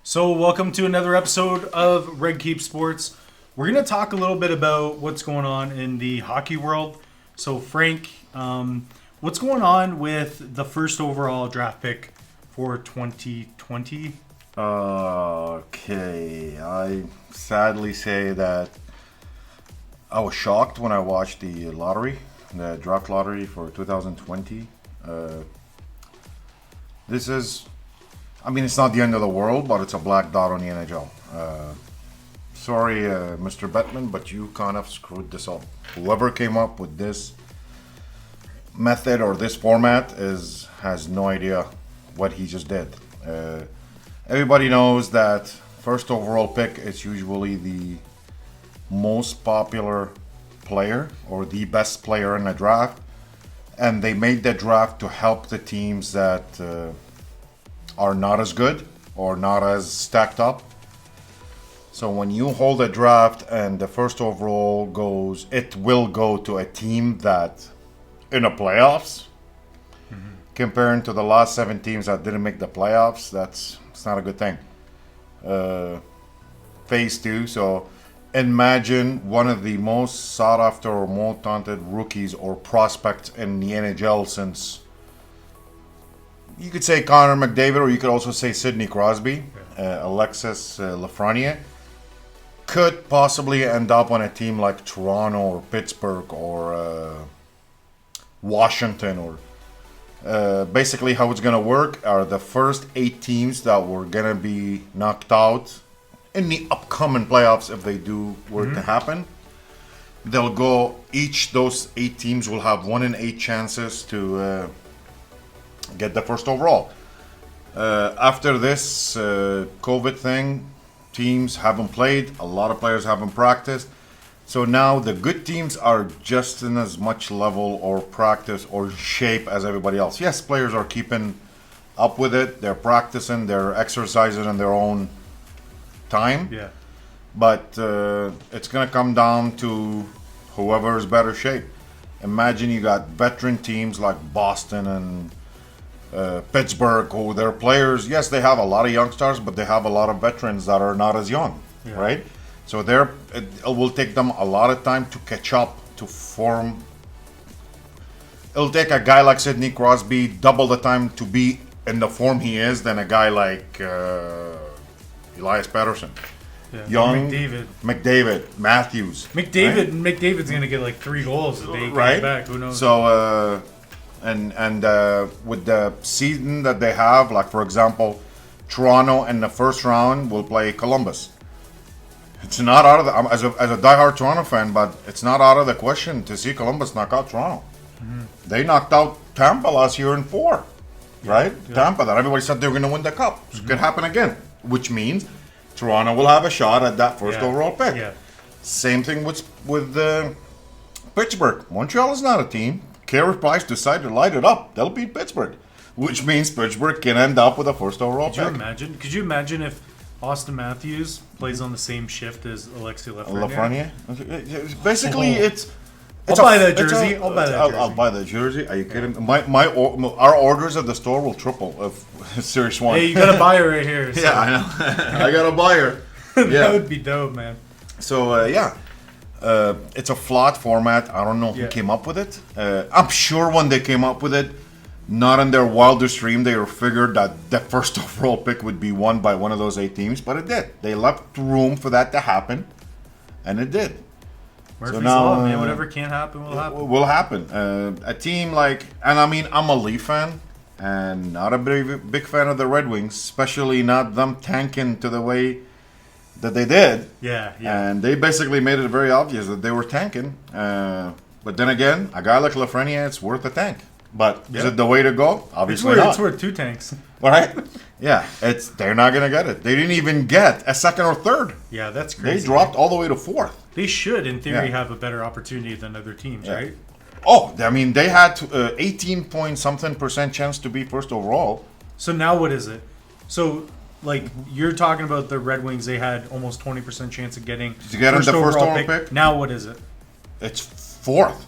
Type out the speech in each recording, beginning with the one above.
So, welcome to another episode of Red Keep Sports. We're going to talk a little bit about what's going on in the hockey world. So, Frank, what's going on with the first overall draft pick for 2020? Okay, I sadly say that I was shocked when I watched the lottery, the draft lottery for 2020. This is, it's not the end of the world, but it's a black dot on the NHL. Sorry, Mr. Bettman, but you kind of screwed this up. Whoever came up with this method or this format has no idea what he just did. Everybody knows that first overall pick is usually the most popular player or the best player in the draft, and they made the draft to help the teams that are not as good or not as stacked up. So when you hold a draft and the first overall goes, it will go to a team that in the playoffs. Comparing to the last 7 teams that didn't make the playoffs, it's not a good thing. Phase 2, so imagine one of the most sought after or most talented rookies or prospects in the NHL since, you could say Connor McDavid, or you could also say Sidney Crosby, Alexis Lafreniere, could possibly end up on a team like Toronto or Pittsburgh or Washington or basically how it's going to work are the first 8 teams that were going to be knocked out in the upcoming playoffs if they do were to happen. They'll go, those 8 teams will have 1 in 8 chances to get the first overall. After this COVID thing, teams haven't played, a lot of players haven't practiced. So now the good teams are just in as much level or practice or shape as everybody else. Yes, players are keeping up with it. They're practicing, they're exercising in their own time. Yeah. But it's going to come down to whoever is better shape. Imagine you got veteran teams like Boston and Pittsburgh, who their players, yes, they have a lot of young stars, but they have a lot of veterans that are not as young, right? So it will take them a lot of time to catch up, to form. It'll take a guy like Sidney Crosby double the time to be in the form he is than a guy like Elias Pettersson. Yeah. Young McDavid, Matthews. McDavid's going to get like 3 goals if they get back. Who knows? So, and with the season that they have, like for example, Toronto in the first round will play Columbus. It's not out of the as a diehard Toronto fan, but it's not out of the question to see Columbus knock out Toronto. They knocked out Tampa last year in 4, right? Yeah. Tampa, that everybody said they were going to win the cup. So it could happen again, which means Toronto will have a shot at that first overall pick. Yeah. Same thing with Pittsburgh. Montreal is not a team. Carey Price decided to light it up. They'll beat Pittsburgh, which means Pittsburgh can end up with a first overall pick. Could you imagine if Austin Matthews plays on the same shift as Alexis Lafreniere? Basically, I'll buy that jersey. I'll buy the jersey. Are you kidding? Our orders at the store will triple. Serious one. Hey, you got a buyer right here. So. Yeah, I know. I got a buyer. That would be dope, man. So it's a flawed format. I don't know who came up with it. I'm sure when they came up with it, not in their wildest dream, they were figured that the first overall pick would be won by one of those 8 teams, but it did. They left room for that to happen, and it did. Murphy's Law, man. Whatever can happen will happen. Will happen. A team like, and I'm a Leaf fan, and not a big fan of the Red Wings, especially not them tanking to the way that they did. Yeah. And they basically made it very obvious that they were tanking. But then again, a guy like Lafreniere, it's worth a tank. But is it the way to go? Obviously not. It's worth 2 tanks. All right? Yeah, they're not going to get it. They didn't even get a second or third. Yeah, that's crazy. They dropped all the way to 4th. They should, in theory, have a better opportunity than other teams, right? Oh, they had 18-point-something% chance to be first overall. So now what is it? So, like, you're talking about the Red Wings, they had almost 20% chance of getting to get the first overall pick. Now what is it? It's 4th.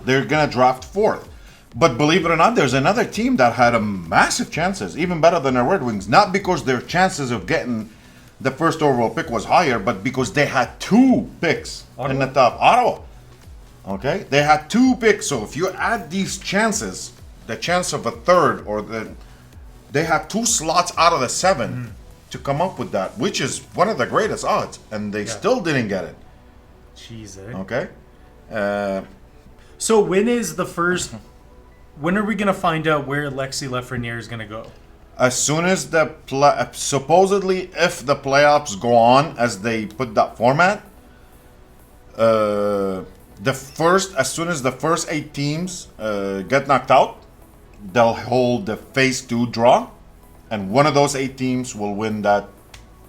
They're going to draft 4th. But believe it or not, there's another team that had a massive chances, even better than the Red Wings. Not because their chances of getting the first overall pick was higher, but because they had 2 picks in the top. Ottawa. Okay? They had 2 picks. So if you add these chances, the chance of a third, they had 2 slots out of the 7 to come up with that, which is one of the greatest odds. And they still didn't get it. Jeez, Okay? So when is the first... When are we going to find out where Alexis Lafreniere is going to go? As soon as supposedly, if the playoffs go on as they put that format, as soon as the first 8 teams get knocked out, they'll hold the phase 2 draw, and one of those 8 teams will win that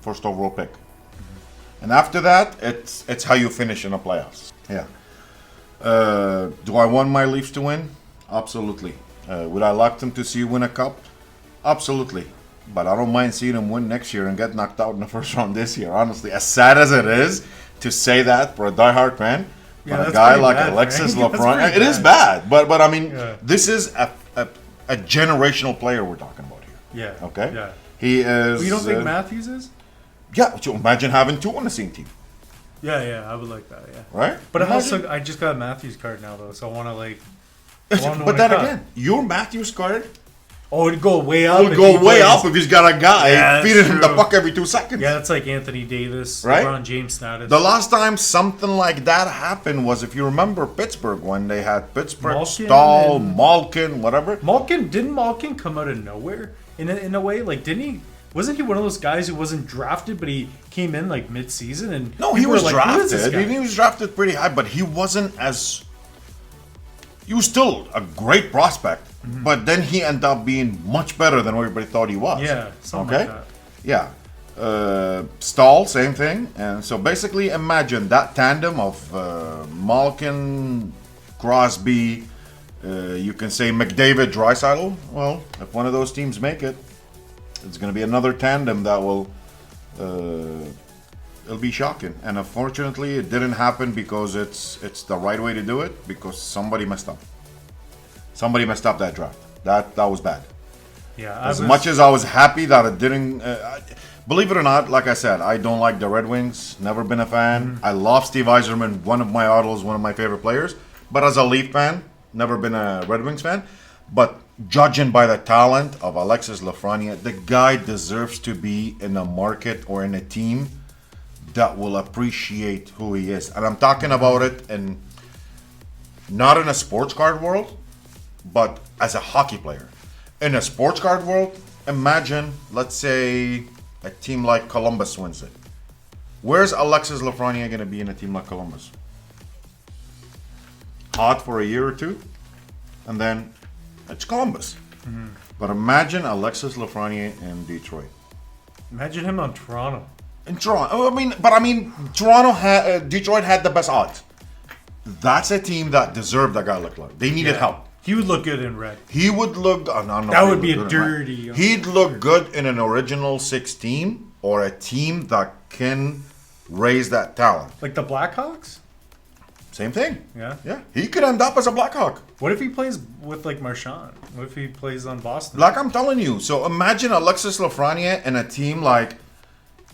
first overall pick. And after that, it's how you finish in the playoffs. Yeah. Do I want my Leafs to win? Absolutely. Would I like them to see you win a cup? Absolutely. But I don't mind seeing them win next year and get knocked out in the first round this year. Honestly, as sad as it is to say that for a diehard fan, but a guy like Alexis Lafreniere, it is bad. But I mean, this is a generational player we're talking about here. Yeah. Okay. Yeah. He is. Well, you don't think Matthews is? Yeah. So imagine having 2 on the same team. Yeah. I would like that. Yeah. Right. But I just got a Matthews card now though, so I want to like. But then again, your Matthews card. Oh, it'd go way up. Would go way up if he's got a guy feeding him the puck every 2 seconds. Yeah, that's like Anthony Davis, right? LeBron James status. The last time something like that happened was, if you remember, Pittsburgh, when they had Pittsburgh, Stahl, Malkin, whatever. Didn't Malkin come out of nowhere in a way? Like, didn't he? Wasn't he one of those guys who wasn't drafted, but he came in like mid-season? And no, he was drafted. He was drafted pretty high, but he wasn't as. He was still a great prospect, but then he ended up being much better than everybody thought he was. Yeah, something like that. Yeah. Stahl, same thing. And so basically imagine that tandem of Malkin, Crosby, you can say McDavid, Draisaitl. Well, if one of those teams make it, it's going to be another tandem that will... it'll be shocking, and unfortunately, it didn't happen because it's the right way to do it. Because somebody messed up. Somebody messed up that draft. That was bad. Yeah. As much as I was happy that it didn't, believe it or not, like I said, I don't like the Red Wings. Never been a fan. I love Steve Yzerman, one of my idols, one of my favorite players. But as a Leaf fan, never been a Red Wings fan. But judging by the talent of Alexis Lafreniere, the guy deserves to be in a market or in a team that will appreciate who he is. And I'm talking about it not in a sports card world, but as a hockey player. In a sports card world, imagine, let's say, a team like Columbus wins it. Where's Alexis Lafreniere going to be in a team like Columbus? Hot for a year or 2, and then it's Columbus. But imagine Alexis Lafreniere in Detroit. Imagine him on Toronto. In Toronto, Detroit had the best odds. That's a team that deserved a guy like that. They needed help. He would look good in red. He would look. That would be a dirty. He'd look good in an original 6 team or a team that can raise that talent. Like the Blackhawks. Same thing. Yeah. He could end up as a Blackhawk. What if he plays with like Marchand? What if he plays on Boston? Like I'm telling you. So imagine Alexis Lafreniere in a team like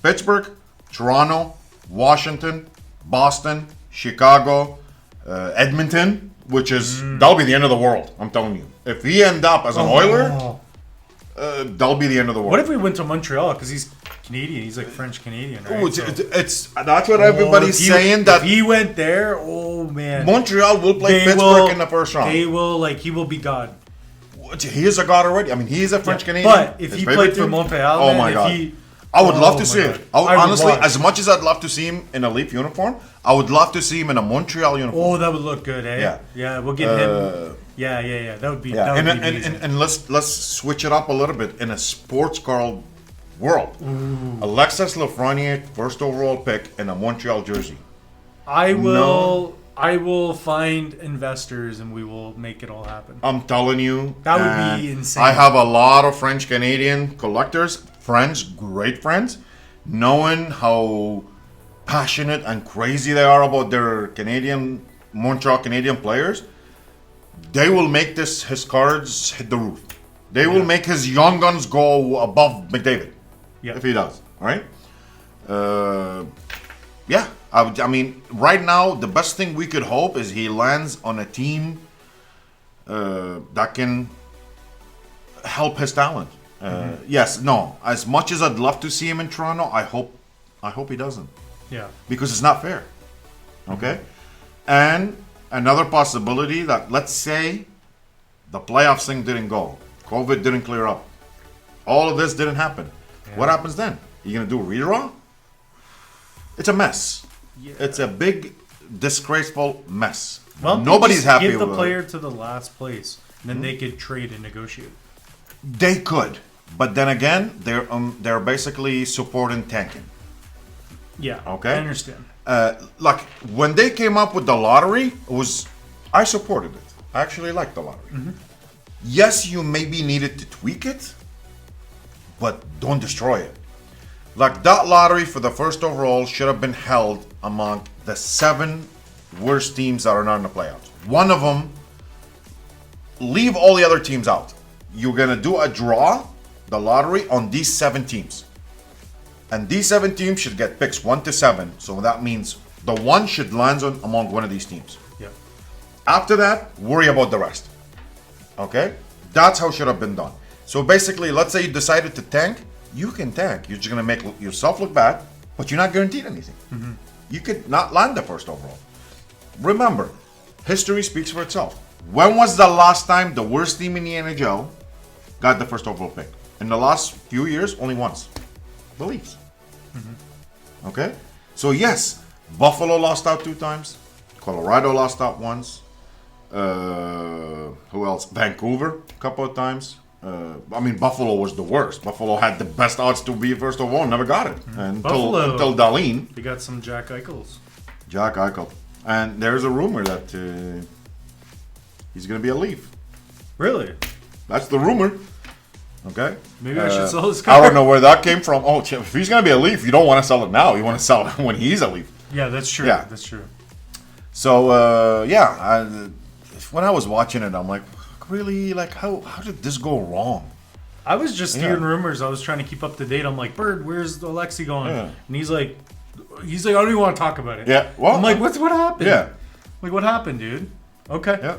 Pittsburgh, Toronto, Washington, Boston, Chicago, Edmonton, which is that'll be the end of the world. I'm telling you. If he end up as an Oiler, that'll be the end of the world. What if we went to Montreal because he's Canadian? He's like French Canadian, right? Ooh, that's what everybody's saying. That if he went there, oh man, Montreal will play Pittsburgh in the first round. They will he will be God. He is a god already. I mean, he is a French Canadian. But if he played for Montreal, oh my god. I would love to see it. Honestly, as much as I'd love to see him in a Leaf uniform, I would love to see him in a Montreal uniform. Oh, that would look good, eh? Yeah, we'll get him. Yeah. That would be. Yeah. That would be amazing. And let's switch it up a little bit in a sports card world. Alexis Lafreniere, first overall pick in a Montreal jersey. I will find investors and we will make it all happen. I'm telling you, that would be insane. I have a lot of French Canadian collectors. Friends, great friends, knowing how passionate and crazy they are about their Montreal Canadian players. they will make his cards hit the roof. They will make his young guns go above McDavid. Yeah. If he does, all right? Yeah, I mean, right now, the best thing we could hope is he lands on a team that can help his talent. Yes, no. As much as I'd love to see him in Toronto, I hope he doesn't. Yeah. Because it's not fair. Okay? And another possibility that, let's say, the playoffs thing didn't go. COVID didn't clear up. All of this didn't happen. Yeah. What happens then? You gonna do a redraw? It's a mess. Yeah. It's a big, disgraceful mess. Well, nobody's happy give with the player to the last place, and then they could trade and negotiate. They could, but then again, they're basically supporting tanking. Yeah. Okay. I understand. Like when they came up with the lottery, I supported it. I actually liked the lottery. Mm-hmm. Yes, you maybe needed to tweak it, but don't destroy it. Like that lottery for the first overall should have been held among the 7 worst teams that are not in the playoffs. One of them, leave all the other teams out. You're gonna do a draw, the lottery, on these 7 teams. And these 7 teams should get picks 1 to 7. So that means the one should land among one of these teams. Yeah. After that, worry about the rest. Okay? That's how it should have been done. So basically, let's say you decided to tank. You can tank. You're just going to make yourself look bad, but you're not guaranteed anything. Mm-hmm. You could not land the first overall. Remember, history speaks for itself. When was the last time the worst team in the NHL got the first overall pick? In the last few years, only once. The Leafs. Mm-hmm. Okay? So yes, Buffalo lost out 2 times. Colorado lost out once. Who else? Vancouver a couple of times. I mean, Buffalo was the worst. Buffalo had the best odds to be first overall, never got it. Mm-hmm. Until Darlene. They got some Jack Eichels. Jack Eichel. And there's a rumor that he's going to be a Leaf. Really? That's the rumor. Okay? Maybe I should sell his card. I don't know where that came from. Oh, if he's going to be a Leaf, you don't want to sell it now. You want to sell it when he's a Leaf. Yeah, that's true. Yeah. That's true. So, when I was watching it, I'm like, really? Like, how did this go wrong? I was just hearing rumors. I was trying to keep up to date. I'm like, Bird, where's Alexi going? Yeah. And he's like, I don't even want to talk about it. Yeah. Well, I'm like, what happened? Yeah. Like, what happened, dude? Okay. Yeah.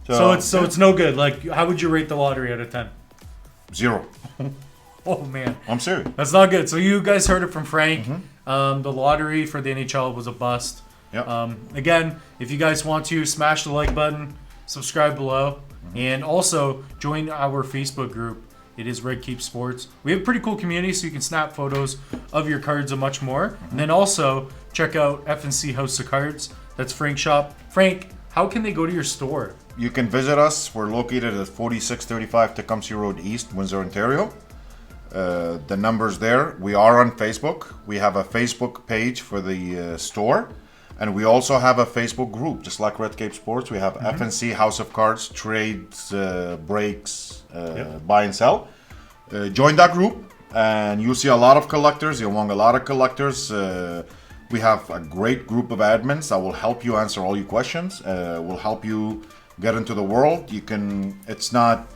So it's no good. Like, how would you rate the lottery out of 10? 0. Oh man, I'm serious. That's not good. So you guys heard it from Frank. Mm-hmm. The lottery for the NHL was a bust. Yep. Again, if you guys want to, smash the like button, subscribe below, and also join our Facebook group. It is Red Keep Sports. We have a pretty cool community, so you can snap photos of your cards and much more. Mm-hmm. And then also check out F&C House of Cards. That's Frank's shop. Frank, how can they go to your store? You can visit us. We're located at 4635 Tecumseh Road East, Windsor, Ontario. The number's there. We are on Facebook. We have a Facebook page for the store. And we also have a Facebook group, just like Red Cape Sports. We have F&C House of Cards, trades, breaks, buy and sell. Join that group, and you'll see a lot of collectors. Among a lot of collectors, we have a great group of admins that will help you answer all your questions. Will help you get into the world. It's not.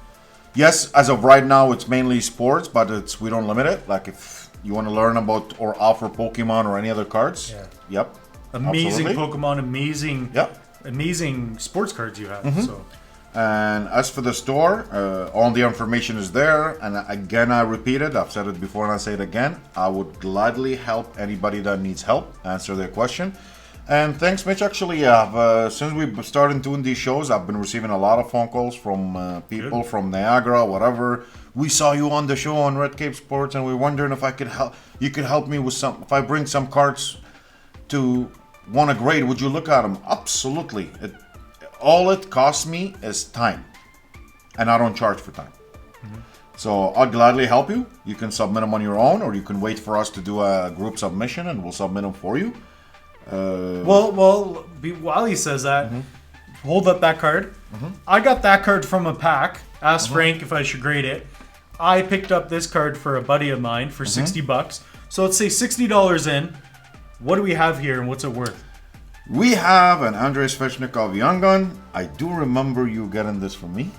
Yes, as of right now, it's mainly sports, but we don't limit it. Like if you want to learn about or offer Pokemon or any other cards, yep. Amazing absolutely. Pokemon, amazing sports cards you have. So. And as for the store, all the information is there. And again, I repeat it. I've said it before and I say it again. I would gladly help anybody that needs help, answer their question. And thanks, Mitch. Actually, since we started doing these shows, I've been receiving a lot of phone calls from people from Niagara, whatever. We saw you on the show on Red Cape Sports, and we're wondering if I could help. You could help me with some. If I bring some cards to want a grade, would you look at them? Absolutely. All it costs me is time, and I don't charge for time. So I'll gladly help you. You can submit them on your own, or you can wait for us to do a group submission, and we'll submit them for you. While he says that, hold up that card. I got that card from a pack. Asked Frank if I should grade it. I picked up this card for a buddy of mine for $60. So let's say $60 in. What do we have here, and what's it worth? We have an Andrei Svechnikov Young Gun. I do remember you getting this from me,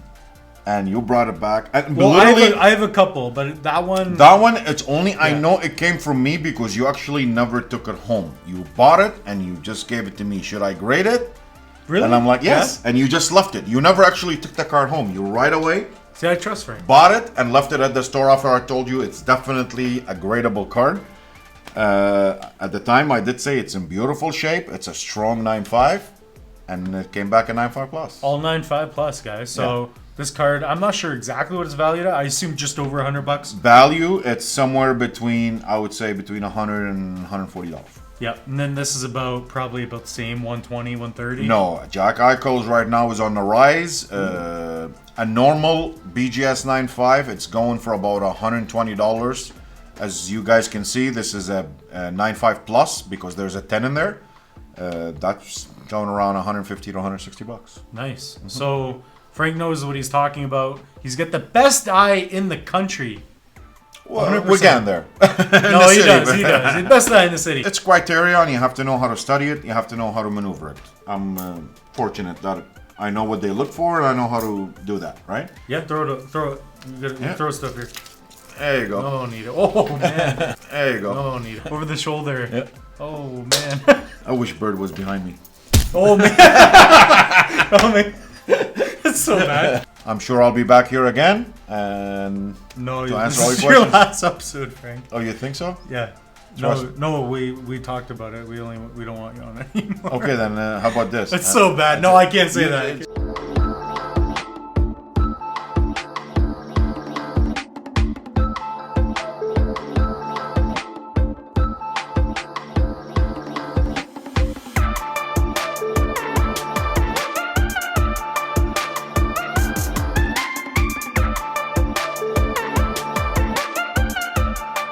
and you brought it back. And Well, literally, I have a couple, but that one... it's only, I know it came from me because you actually never took it home. You bought it and you just gave it to me. Should I grade it? Really? And I'm like, yes. Yeah? And you just left it. You never actually took the card home. You right away See, I trust Frank. bought it and left it at the store after I told you it's definitely a gradable card. At the time, I did say it's in beautiful shape. It's a strong 9.5, and it came back a 9.5 plus. All 9.5 plus, guys. So this card, I'm not sure exactly what it's valued at. I assume just over $100. Value, it's somewhere between, I would say, between $100 and $140. Yep. And then this is probably about the same, 120, 130. No, Jack Eichel's right now is on the rise. A normal BGS 9.5, it's going for about $120. As you guys can see, this is a 9.5 plus because there's a 10 in there. That's going around 150 to 160 bucks. Nice. So Frank knows what he's talking about. He's got the best eye in the country. Well, 100%. we're getting there. No, he does. He does. He's the best eye in the city. It's criteria, and you have to know how to study it. You have to know how to maneuver it. I'm fortunate that I know what they look for, and I know how to do that. Right? Yeah, throw it. You gotta throw stuff here. There you go. Oh, need it. Oh man. There you go. Oh, need it. Over the shoulder. Yep. Oh man. I wish Bird was behind me. Oh man. Oh man. That's so bad. I'm sure I'll be back here again, and No, to answer this all is your your questions. last episode, Frank. Oh, you think so? Yeah. Trust- No, we talked about it. We don't want you on it anymore. Okay, then how about this? That's so bad. No, I can't say that.